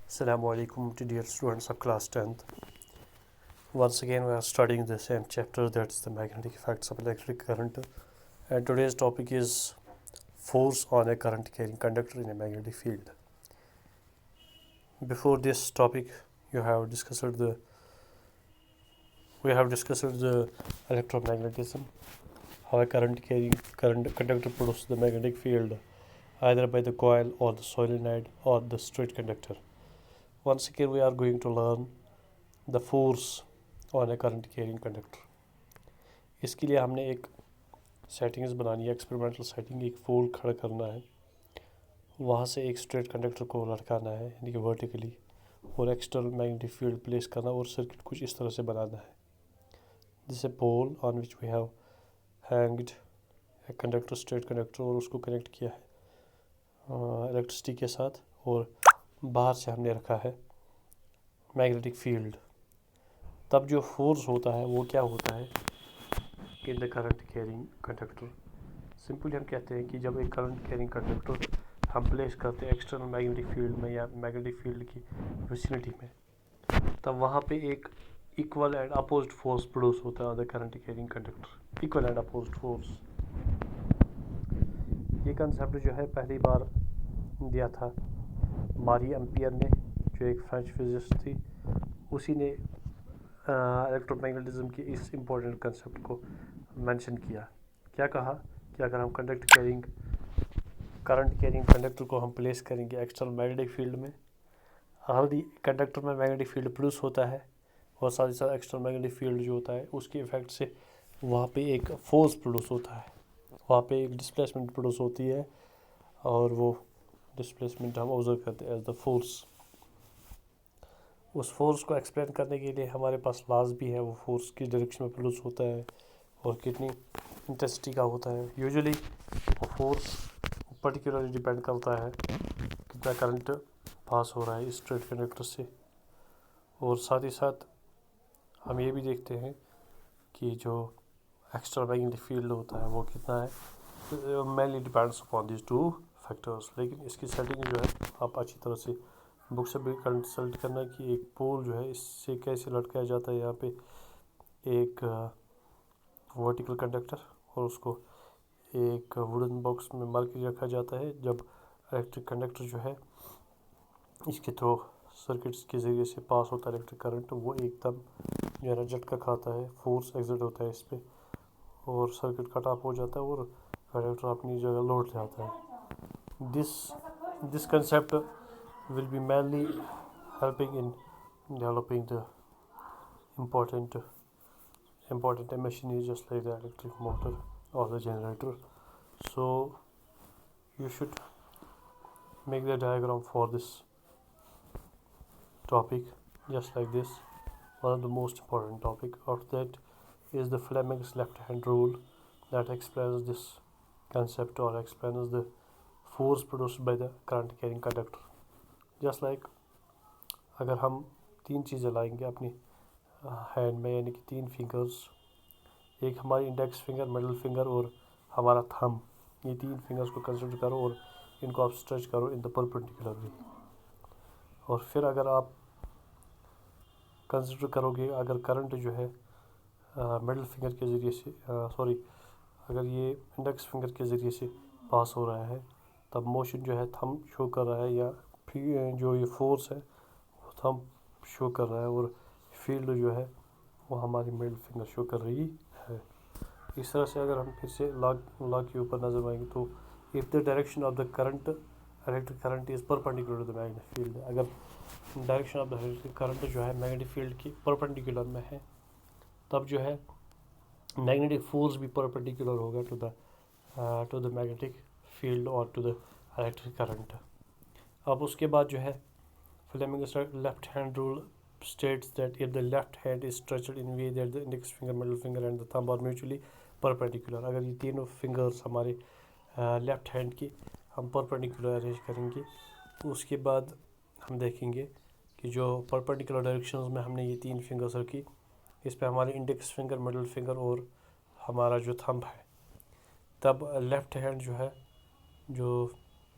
Assalamu alaikum to dear students of class 10th. Once again we are studying the same chapter, that is the magnetic effects of electric current, and today's topic is force on a current carrying conductor in a magnetic field. Before this topic you have discussed the we have discussed the electromagnetism, how a current carrying current conductor produces the magnetic field either by the coil or the solenoid or the straight conductor. Once again we are going to learn the force on a current carrying conductor. इसके लिए हमने एक settings बनानी है, experimental setting, एक पोल खड़ा करना है, वहाँ से एक स्ट्रेट कंडक्टर को लटकाना है यानी कि वर्टिकली, और एक्सटर्नल मैग्नेटिक फील्ड प्लेस करना और सर्किट कुछ इस तरह से बनाना है. This a pole on which we have hanged a conductor, straight conductor, और उसको कनेक्ट किया है इलेक्ट्रिसिटी के साथ, और बाहर से हमने रखा है मैग्नेटिक फील्ड. तब जो फोर्स होता है वो क्या होता है in the current carrying conductor. Simply हम कहते हैं कि जब एक करंट कैरिंग कंडक्टर हम प्लेस करते हैं एक्सटर्नल मैग्नेटिक फील्ड में या मैग्नेटिक फील्ड की विसिनिटी में, तब वहाँ पे एक equal and opposed force produce होता है the current carrying conductor, equal and opposed force. ये कंसेप्ट जो है पहली बार दिया था मारी एम्पियर ने, जो एक फ्रेंच फिजिस्ट थी. उसी ने इलेक्ट्रोमैग्नेटिज्म के इस इम्पोर्टेंट कंसेप्ट को मेंशन किया. क्या कहा कि अगर हम करंट कैरिंग कंडक्टर को हम प्लेस करेंगे एक्सटर्नल मैग्नेटिक फील्ड में, ऑलरेडी कंडक्टर में मैग्नेटिक फील्ड प्रोड्यूस होता है, और साथ ही साथ एक्सटर्नल मैग्नेटिक फील्ड जो होता है उसके इफेक्ट से वहाँ पे एक फोर्स प्रोड्यूस होता है, वहाँ पे एक डिस्प्लेसमेंट प्रोड्यूस होती है, और वो डिस्प्लेसमेंट हम ऑब्जर्व करते हैं एज द फोर्स. उस फोर्स को एक्सप्लेन करने के लिए हमारे पास लॉज भी है, वो फोर्स की डायरेक्शन में प्रोड्यूस होता है और कितनी इंटेंसिटी का होता है. यूजुअली वो फोर्स पर्टिकुलरली डिपेंड करता है कितना करंट पास हो रहा है इस स्ट्रेट कंडक्टर से. और साथ ही साथ हम ये भी देखते हैं कि जो एक्स्ट्रा मैग्नेटिक फील्ड होता है वो कितना है, mainly depends upon this two factors. लेकिन इसकी सेटिंग जो है आप अच्छी तरह से बुक से भी कंसल्ट करना कि एक पोल जो है इससे कैसे लटकाया जाता है. यहाँ पे एक वर्टिकल कंडक्टर और उसको एक वुडन बॉक्स में मार के रखा जाता है. जब इलेक्ट्रिक कंडक्टर जो है इसके थ्रू सर्किट्स के ज़रिए से पास होता है इलेक्ट्रिक करंट, वो एकदम जो है ना झटका खाता है, फोर्स एग्जर्ट होता है इस पर, और सर्किट कट ऑफ हो जाता है और कंडक्टर अपनी जगह लौट जाता है. This concept will be mainly helping in developing the important machinery just like the electric motor or the generator. So you should make the diagram for this topic just like this. One of the most important topic of that is the Fleming's left hand rule that explains this concept or explains the force produced by the current carrying conductor. Just like अगर हम तीन चीज़ें लाएंगे अपनी hand में, यानी कि तीन फिंगर्स, एक हमारी इंडेक्स फिंगर, मिडिल फिंगर और हमारा थंब, ये तीन फिंगर्स को कंसिडर करो और इनको आप स्ट्रेच करो इन द परपेंडिकुलर वे. और फिर अगर आप कंसिडर करोगे अगर करंट जो है मिडिल फिंगर के ज़रिए से अगर ये इंडेक्स फिंगर के ज़रिए से पास हो रहा है, तब मोशन जो है थंब शो कर रहा है, या जो ये फोर्स है वो थंब शो कर रहा है, और फील्ड जो है वो हमारी मिडिल फिंगर शो कर रही है. इस तरह से अगर हम फिर से लॉ के ऊपर नजर मारेंगे तो if the direction of the current electric current is perpendicular to the magnetic field, अगर direction of the electric current जो है मैग्नेटिक फील्ड की परपेंडिकुलर में है, तब जो है मैग्नेटिक फोर्स भी परपेंडिकुलर होगा टू द मैग्नेटिक फील्ड और टू द इलेक्ट्रिक करंट. अब उसके बाद जो है Fleming's left hand rule states that if the left hand is stretched in way that the index finger, middle finger and the thumb are mutually perpendicular, अगर ये तीनों fingers हमारे left hand की हम परपेंडिकुलर अरेंज करेंगे, उसके बाद हम देखेंगे कि जो परपेंडिकुलर डायरेक्शंस में हमने ये तीन फिंगर्स रखी, इस पे हमारे इंडेक्स फिंगर, मिडिल फिंगर और हमारा जो थंब है, तब लेफ्ट हैंड जो है जो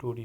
2D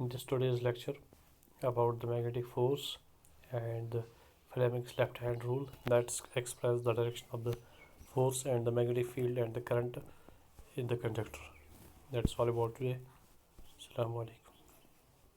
in this today's lecture about the magnetic force and the Fleming's left hand rule that explains the direction of the force and the magnetic field and the current in the conductor. That's all about today. Assalamu alaikum.